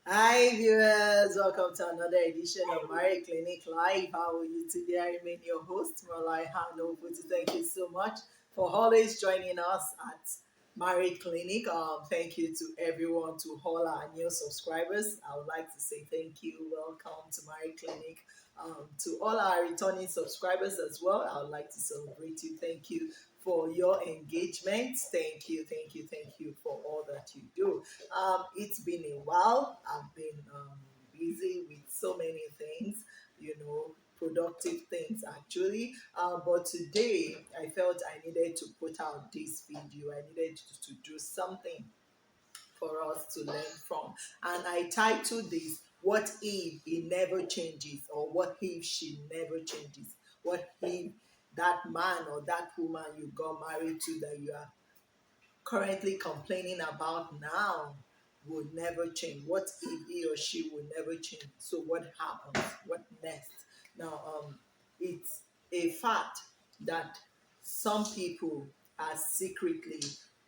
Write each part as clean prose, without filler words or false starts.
Hi viewers, welcome to another edition of Mary Clinic Live. How are you today? I remain your host, Malai Hanoputi. Thank you so much for always joining us at Mary Clinic. Thank you to everyone, to all our new subscribers. I would like to say thank you. Welcome to Mary Clinic. To all our returning subscribers as well, I would like to celebrate you. Thank you for your engagement. Thank you for all that you do. It's been a while. I've been busy with so many things, productive things actually. But today I felt I needed to put out this video. I needed to do something for us to learn from. And I titled this, What If He Never Changes? Or What If She Never Changes? What if that man or that woman you got married to that you are currently complaining about now will never change? What if he or she will never change? So what happens? What next? Now, it's a fact that some people are secretly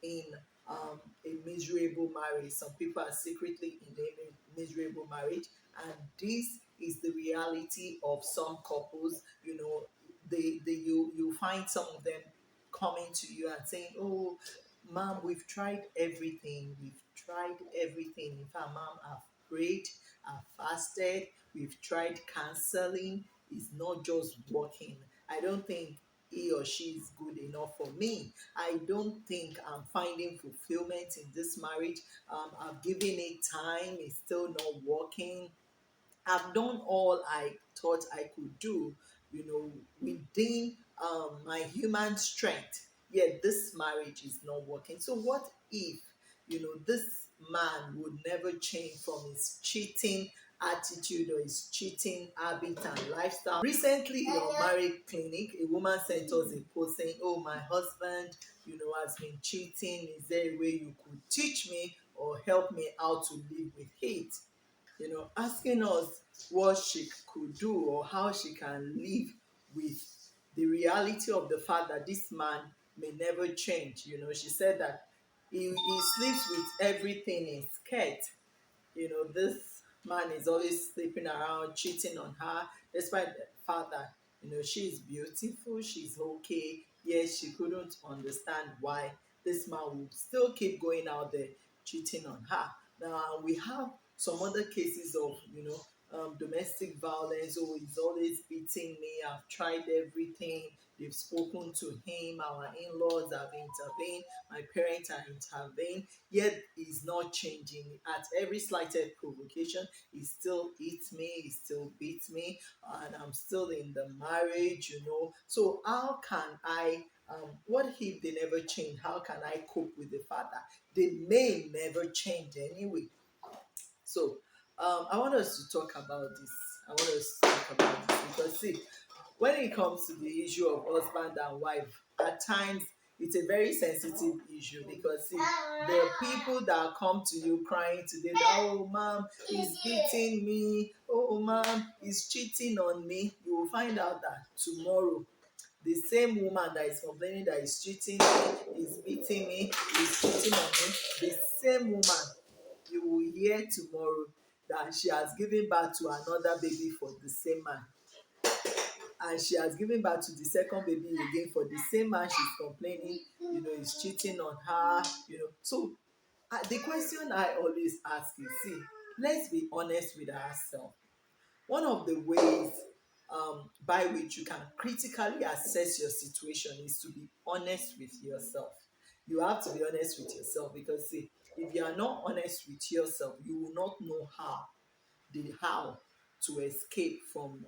in a miserable marriage. Some people are secretly in a miserable marriage, and this is the reality of some couples. You find some of them coming to you and saying, "Oh, Mom, we've tried everything. We've tried everything. In fact, Mom, I've prayed, I've fasted, we've tried counseling. It's not just working. I don't think he or she is good enough for me. I don't think I'm finding fulfillment in this marriage. I've given it time, it's still not working. I've done all I thought I could do, within my human strength. Yet this marriage is not working. So what if, this man would never change from his cheating attitude or his cheating habit and lifestyle? Recently, in your marriage clinic, a woman sent us a post saying, "Oh, my husband, has been cheating. Is there a way you could teach me or help me how to live with it?" Asking us what she could do or how she can live with the reality of the fact that this man may never change. She said that he sleeps with everything in skirt. This man is always sleeping around, cheating on her, despite the fact that, she's beautiful, she's okay. Yes, she couldn't understand why this man would still keep going out there cheating on her. Now, we have some other cases of, domestic violence. Oh, he's always beating me. I've tried everything. They've spoken to him. Our in-laws have intervened. My parents are intervened, yet he's not changing. At every slightest provocation, he still eats me, he still beats me, and I'm still in the marriage. So how can I, what if they never change? How can I cope with the fact that they may never change anyway? So I want us to talk about this. I want us to talk about this because, see, when it comes to the issue of husband and wife, at times it's a very sensitive issue because, see, the people that come to you crying today that, "Oh, mom, he's beating me. Oh, mom, he's cheating on me," you will find out that tomorrow the same woman that is complaining that he's cheating me, he's beating me, he's cheating on me, the same woman, you will hear tomorrow that she has given birth to another baby for the same man, and she has given birth to the second baby again for the same man she's complaining, is cheating on her. So the question I always ask is, see, let's be honest with ourselves. One of the ways by which you can critically assess your situation is to be honest with yourself. You have to be honest with yourself because, see, if you are not honest with yourself, you will not know how to escape from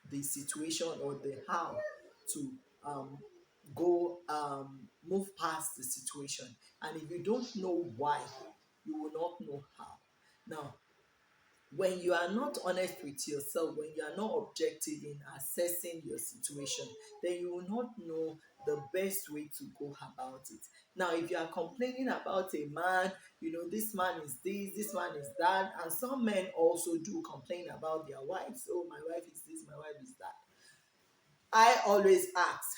the situation, or the how to um, go move past the situation. And if you don't know why, you will not know how. Now, when you are not honest with yourself, when you are not objective in assessing your situation, then you will not know the best way to go about it. Now, if you are complaining about a man, this man is this man is that, and some men also do complain about their wives. "Oh, my wife is this, my wife is that." I always ask,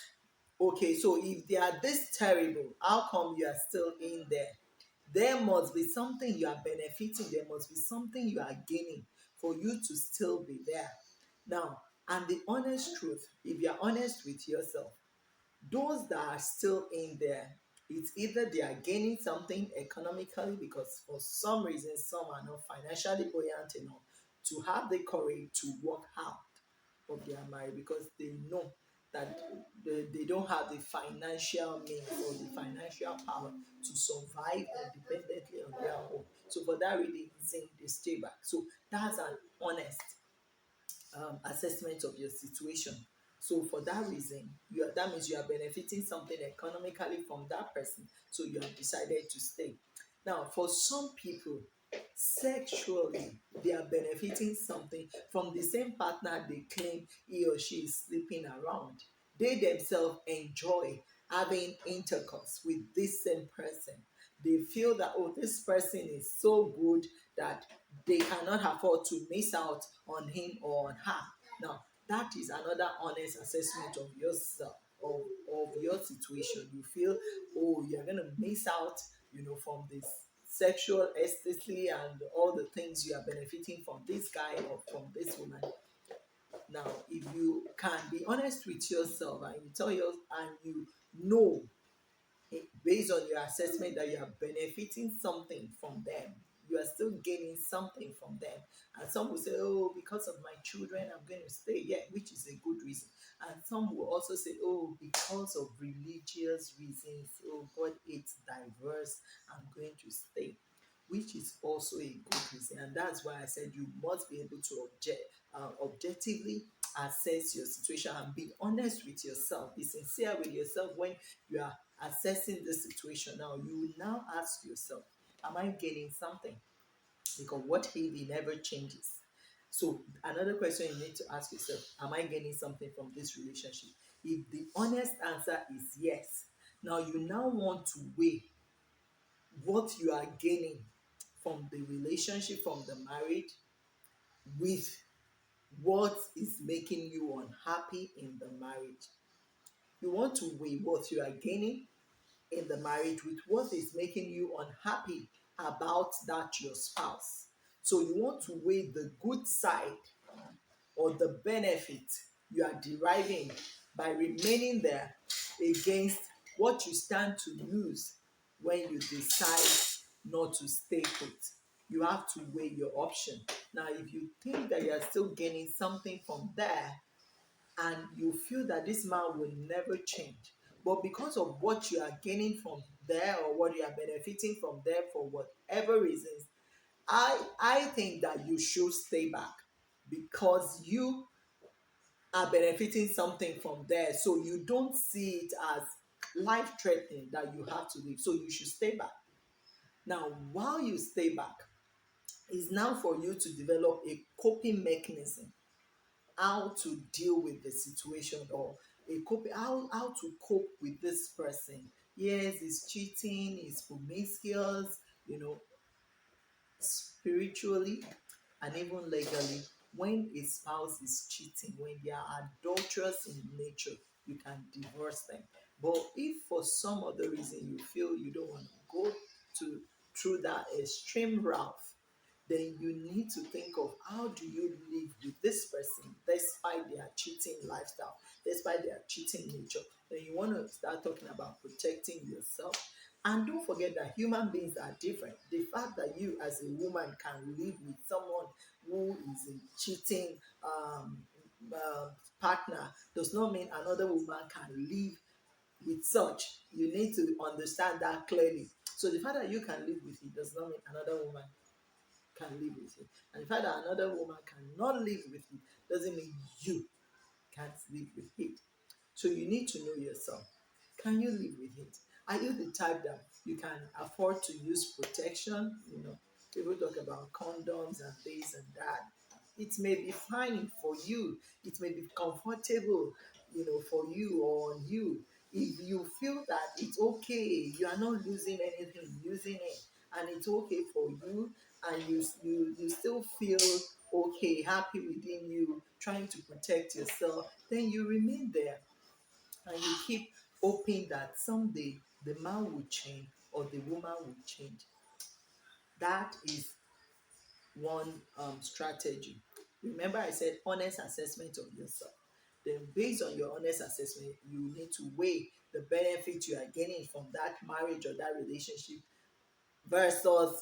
okay, so if they are this terrible, how come you are still in there? There must be something you are benefiting, there must be something you are gaining for you to still be there. Now, and the honest truth, if you're honest with yourself, those that are still in there, it's either they are gaining something economically because for some reason some are not financially buoyant enough to have the courage to walk out of their marriage because they know that they don't have the financial means or the financial power to survive independently on their own. So for that reason, they stay back. So that's an honest assessment of your situation. So for that reason, that means you are benefiting something economically from that person. So you have decided to stay. Now, for some people, sexually, they are benefiting something from the same partner they claim he or she is sleeping around. They themselves enjoy having intercourse with this same person. They feel that, oh, this person is so good that they cannot afford to miss out on him or on her. Now, that is another honest assessment of yourself, of your situation. You feel, oh, you're going to miss out, from this sexual ecstasy and all the things you are benefiting from this guy or from this woman. Now, if you can be honest with yourself and you tell your and you know based on your assessment that you are benefiting something from them, you are still gaining something from them. And some will say, oh, because of my children I'm going to stay, yeah, which is a good reason. And some will also say, oh, because of religious reasons, oh, God it's diverse, I'm going to stay, which is also a good reason. And that's why I said you must be able to objectively assess your situation and be honest with yourself. Be sincere with yourself when you are assessing the situation. Now, you will now ask yourself, am I gaining something? Because what if it never changes? So, another question you need to ask yourself, am I gaining something from this relationship? If the honest answer is yes, now you now want to weigh what you are gaining from the relationship, from the marriage, with what is making you unhappy in the marriage. You want to weigh what you are gaining in the marriage with what is making you unhappy about that your spouse. So you want to weigh the good side or the benefit you are deriving by remaining there against what you stand to lose when you decide not to stay put. You have to weigh your option. Now, if you think that you are still gaining something from there, and you feel that this man will never change, but because of what you are gaining from there or what you are benefiting from there for whatever reasons, I think that you should stay back because you are benefiting something from there, so you don't see it as life threatening that you have to leave, so you should stay back. Now, while you stay back, is now for you to develop a coping mechanism, how to deal with the situation, or how to cope with this person. Yes, he's cheating, he's promiscuous, spiritually and even legally. When a spouse is cheating, when they are adulterous in nature, you can divorce them. But if for some other reason you feel you don't want to go to through that extreme route, then you need to think of how do you live with this person despite their cheating lifestyle, despite their cheating nature. Then you want to start talking about protecting yourself. And don't forget that human beings are different. The fact that you as a woman can live with someone who is a cheating uh, partner does not mean another woman can live with such. You need to understand that clearly. So the fact that you can live with it does not mean another woman can live with it. And the fact that another woman cannot live with it doesn't mean you can't live with it. So you need to know yourself. Can you live with it? Are you the type that you can afford to use protection? People talk about condoms and this and that. It may be fine for you. It may be comfortable, for you or on you. If you feel that it's okay, you are not losing anything using it, and it's okay for you, and you still feel okay, happy within you, trying to protect yourself, then you remain there and you keep hoping that someday the man will change or the woman will change. That is one strategy. Remember, I said honest assessment of yourself. Then, based on your honest assessment, you need to weigh the benefit you are gaining from that marriage or that relationship versus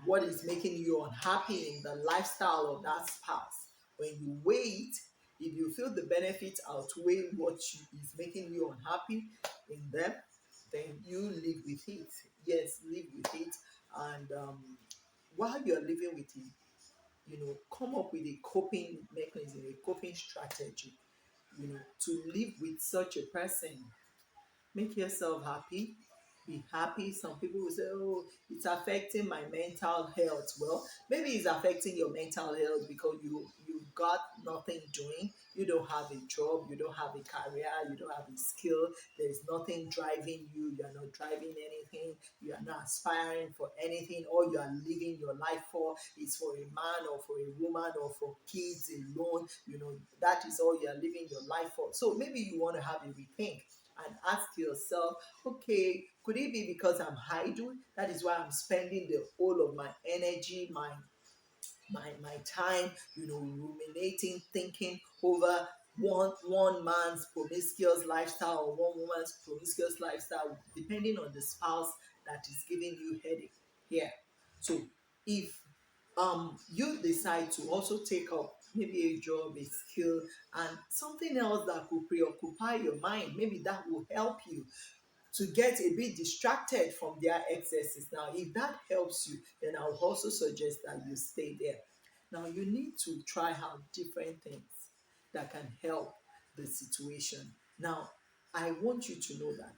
what is making you unhappy in the lifestyle of that spouse. When you weigh it, if you feel the benefits outweigh is making you unhappy in them, then you live with it. Yes, live with it. And while you're living with it, come up with a coping mechanism, a coping strategy, to live with such a person. Make yourself happy. Be happy. Some people will say, oh, it's affecting my mental health. Well, maybe it's affecting your mental health because you've got nothing doing. You don't have a job, you don't have a career, you don't have a skill, there's nothing driving you, you're not driving anything, you are not aspiring for anything. All you are living your life for is for a man or for a woman or for kids alone. That is all you are living your life for. So maybe you want to have a rethink and ask yourself, okay, could it be because I'm idle? That is why I'm spending the whole of my energy, my time, ruminating, thinking over one man's promiscuous lifestyle or one woman's promiscuous lifestyle, depending on the spouse that is giving you headache here. So if you decide to also take up maybe a job, a skill, and something else that could preoccupy your mind, maybe that will help you to get a bit distracted from their excesses. Now, if that helps you, then I'll also suggest that you stay there. Now, you need to try out different things that can help the situation. Now, I want you to know that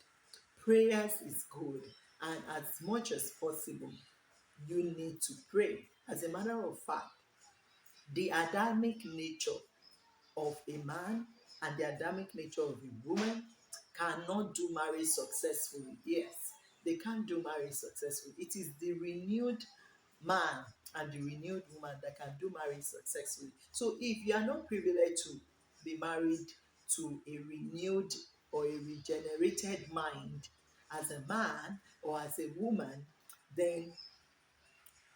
prayers is good, and as much as possible, you need to pray. As a matter of fact, the Adamic nature of a man and the Adamic nature of a woman cannot do marriage successfully. Yes, they can't do marriage successfully. It is the renewed man and the renewed woman that can do marriage successfully. So if you are not privileged to be married to a renewed or a regenerated mind as a man or as a woman, then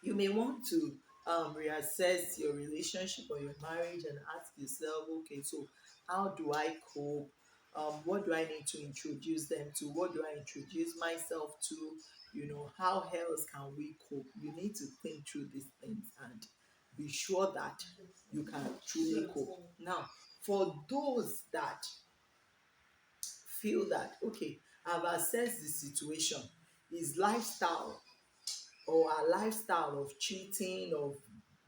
you may want to reassess your relationship or your marriage and ask yourself, okay, so how do I cope? What do I need to introduce them to? What do I introduce myself to? How else can we cope? You need to think through these things and be sure that you can truly cope. Now, for those that feel that, okay, I've assessed the situation, is lifestyle or our lifestyle of cheating, of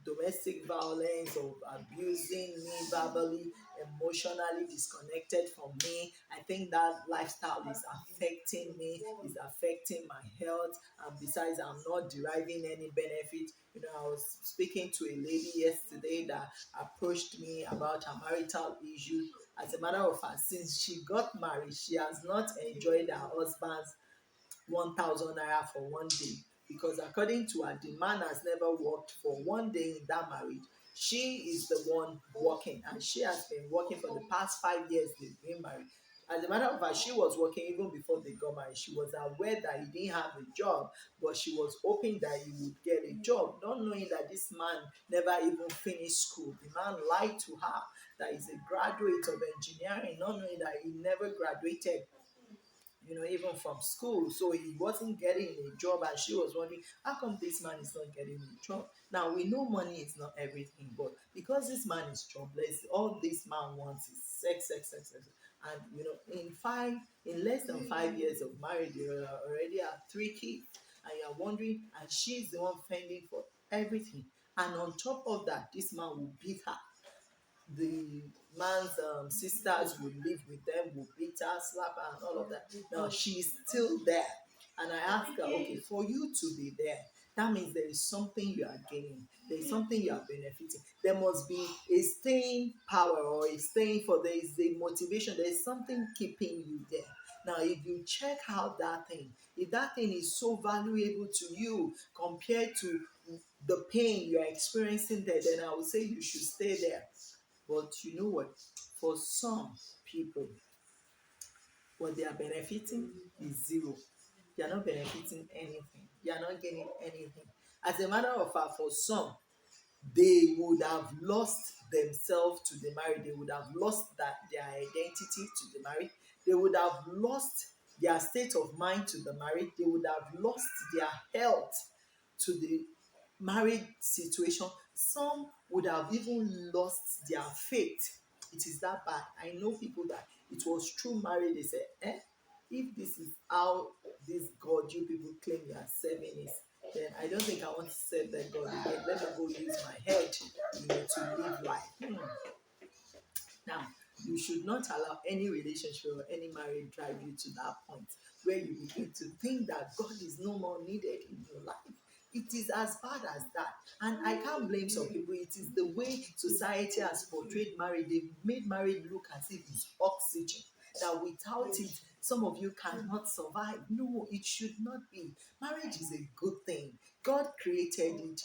domestic violence, of abusing me verbally, emotionally disconnected from me. I think that lifestyle is affecting me, is affecting my health, and besides, I'm not deriving any benefit. I was speaking to a lady yesterday that approached me about her marital issue. As a matter of fact, since she got married, she has not enjoyed her husband's 1,000 naira for one day, because according to her, the man has never worked for one day in that marriage. She is the one working, and she has been working for the past 5 years they've been married. As a matter of fact, she was working even before they got married. She was aware that he didn't have a job, but she was hoping that he would get a job, not knowing that this man never even finished school. The man lied to her that he's a graduate of engineering, not knowing that he never graduated, even from school. So he wasn't getting a job, and she was wondering, how come this man is not getting a job? Now, we know money is not everything, but because this man is jobless, all this man wants is sex, sex, sex, sex. And in less than 5 years of marriage, they already have 3 kids, and you're wondering, and she's the one fending for everything. And on top of that, this man will beat her. The man's sisters will live with them, will beat her, slap her, and all of that. Now she's still there. And I asked her, okay, for you to be there, that means there is something you are gaining, there is something you are benefiting. There must be a staying power, or a staying for, there is a motivation, there is something keeping you there. Now, if you check out that thing, if that thing is so valuable to you compared to the pain you are experiencing there, then I would say you should stay there. But you know what? For some people, what they are benefiting is zero. They are not benefiting anything. They are not getting anything. As a matter of fact, for some, they would have lost themselves to the marriage. They would have lost their identity to the marriage. They would have lost their state of mind to the marriage. They would have lost their health to the marriage situation. Some would have even lost their faith. It is that bad. I know people that it was through marriage. They said, if this is how this God you people claim you are serving is, then I don't think I want to serve that God again. Let me go use my head, to live life. Now, you should not allow any relationship or any marriage drive you to that point where you begin to think that God is no more needed in your life. It is as bad as that. And I can't blame some people. It is the way society has portrayed marriage. They've made marriage look as if it's oxygen, that without it, some of you cannot survive. No, it should not be. Marriage is a good thing. God created it,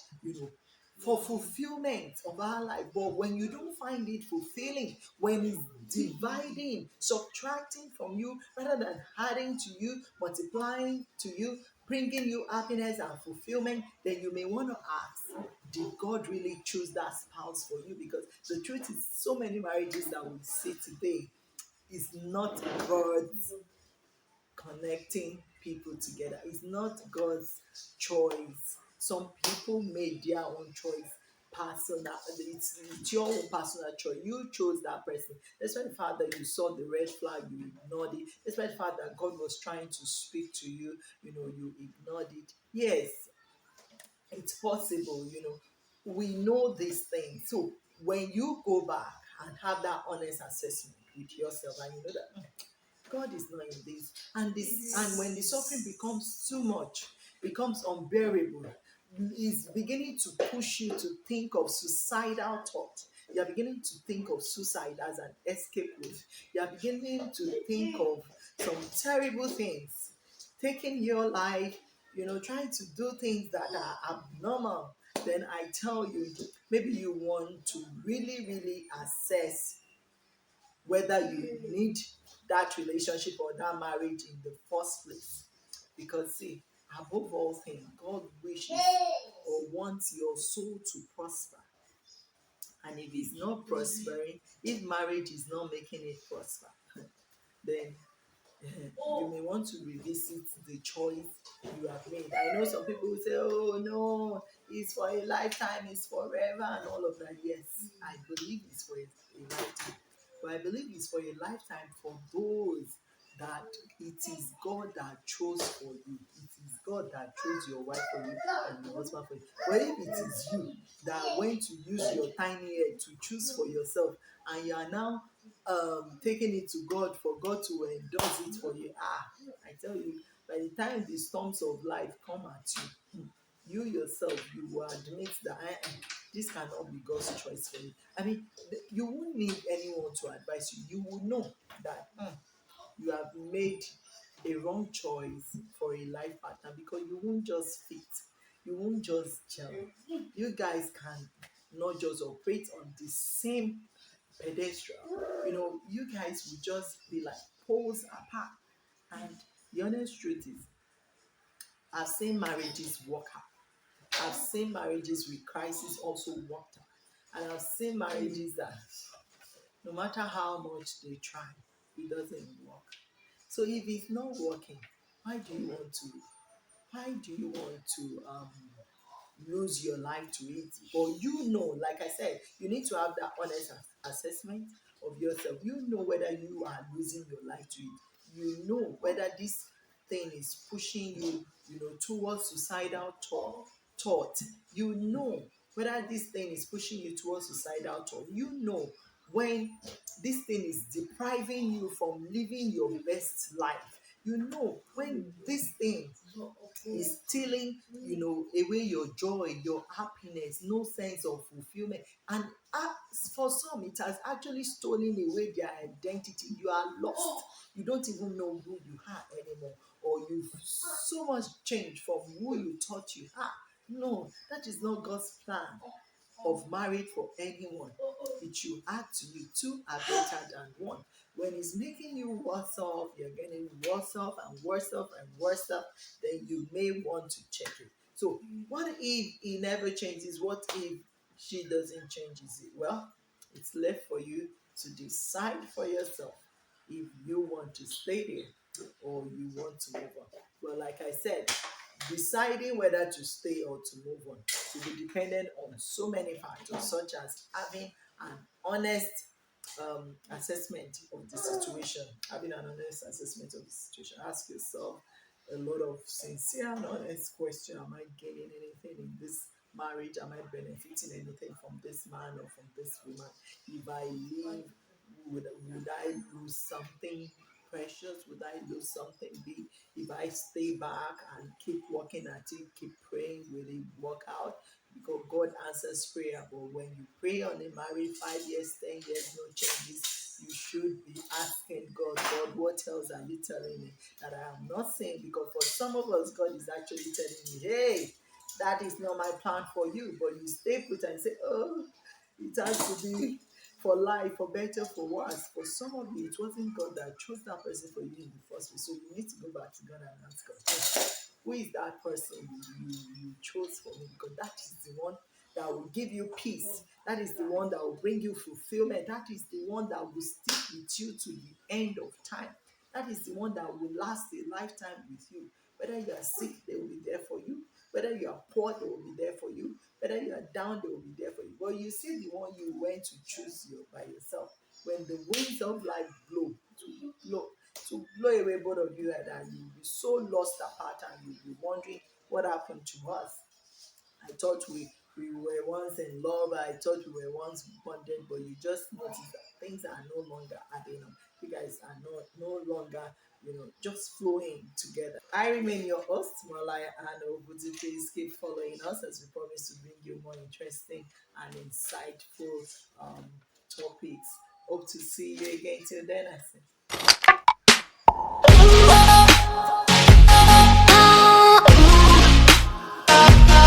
for fulfillment of our life. But when you don't find it fulfilling, when it's dividing, subtracting from you rather than adding to you, multiplying to you, bringing you happiness and fulfillment, then you may want to ask, did God really choose that spouse for you? Because the truth is, so many marriages that we see today is not God's connecting people together. It's not God's choice. Some people made their own choice. Personal, it's your own personal choice. You chose that person. Despite the fact that you saw the red flag, you ignored it. Despite the fact that God was trying to speak to you, you ignored it. Yes, it's possible. We know these things. So when you go back and have that honest assessment with yourself, and you know that God is not in this. And when the suffering becomes too much, becomes unbearable, is beginning to push you to think of suicidal thought. You are beginning to think of suicide as an escape route. You are beginning to think of some terrible things, taking your life, trying to do things that are abnormal. Then I tell you, maybe you want to really, really assess whether you need that relationship or that marriage in the first place. Because, see, above all things, God wishes or wants your soul to prosper. And if it's not prospering, if marriage is not making it prosper, then you may want to revisit the choice you have made. I know some people will say, oh no, it's for a lifetime, it's forever, and all of that. Yes, I believe it's for a lifetime. But I believe it's for a lifetime for those that it is God that chose for you. It is God that chose your wife for you and your husband for you. But if it is you that went to use your tiny head to choose for yourself, and you are now taking it to God for God to endorse it for you, I tell you, by the time the storms of life come at you, you yourself, you will admit that this cannot be God's choice for you. I mean, you won't need anyone to advise you. You will know that you have made a wrong choice for a life partner, because you won't just fit, you won't just gel. You guys can not just operate on the same pedestal. You guys will just be like poles apart. And the honest truth is, I've seen marriages work out. I've seen marriages with crisis also worked out. And I've seen marriages that no matter how much they try, it doesn't work. So if it's not working, why do you want to? Why do you want to lose your life to it? But like I said, you need to have that honest assessment of yourself. You know whether you are losing your life to it. You know whether this thing is pushing you, towards suicidal thought. You know whether this thing is pushing you towards suicidal thought. You know when this thing is depriving you from living your best life. You know when this thing is stealing, away your joy, your happiness, no sense of fulfillment. And for some, it has actually stolen away their identity. You are lost. You don't even know who you are anymore, or you've so much changed from who you thought you are. No, that is not God's plan of marriage for anyone. It should add to you. Two are better than one. When it's making you worse off, you're getting worse off and worse off and worse off, then you may want to check it. So what if he never changes? What if she doesn't change? Is it well? It's left for you to decide for yourself if you want to stay there or you want to move on. Well, like I said, deciding whether to stay or to move on will be dependent on so many factors, such as having an honest assessment of the situation, having an honest assessment of the situation. Ask yourself a lot of sincere and honest question. Am I gaining anything in this marriage? Am I benefiting anything from this man or from this woman? If I leave, would I lose something precious? Would I lose something big? If I stay back and keep working at it, keep praying, will it work out? Because God answers prayer. But when you pray on a marriage, 5 years, 10 years, no changes, you should be asking God, God, what else are you telling me that I am not saying? Because for some of us, God is actually telling me, hey, that is not my plan for you. But you stay put and say, oh, it has to be for life, for better, for worse. For some of you, it wasn't God that chose that person for you in the first place. So you need to go back to God and ask God, "Hey, who is that person you chose for me?" Because that is the one that will give you peace. That is the one that will bring you fulfillment. That is the one that will stick with you to the end of time. That is the one that will last a lifetime with you. Whether you are sick, they will be there for you. Whether you are poor, they will be there for you. Whether you are down, they will be there for you. But you see the one you went to choose you by yourself. When the winds of life blow, to blow away both of you, and you'll be so lost apart and you'll be wondering what happened to us. I thought we were once in love. I thought we were once bonded, but you just notice that things are no longer adding up. You guys are no longer, just flowing together. I remain your host, Malaya and Obudu. Please keep following us as we promise to bring you more interesting and insightful topics. Hope to see you again. Till then, I say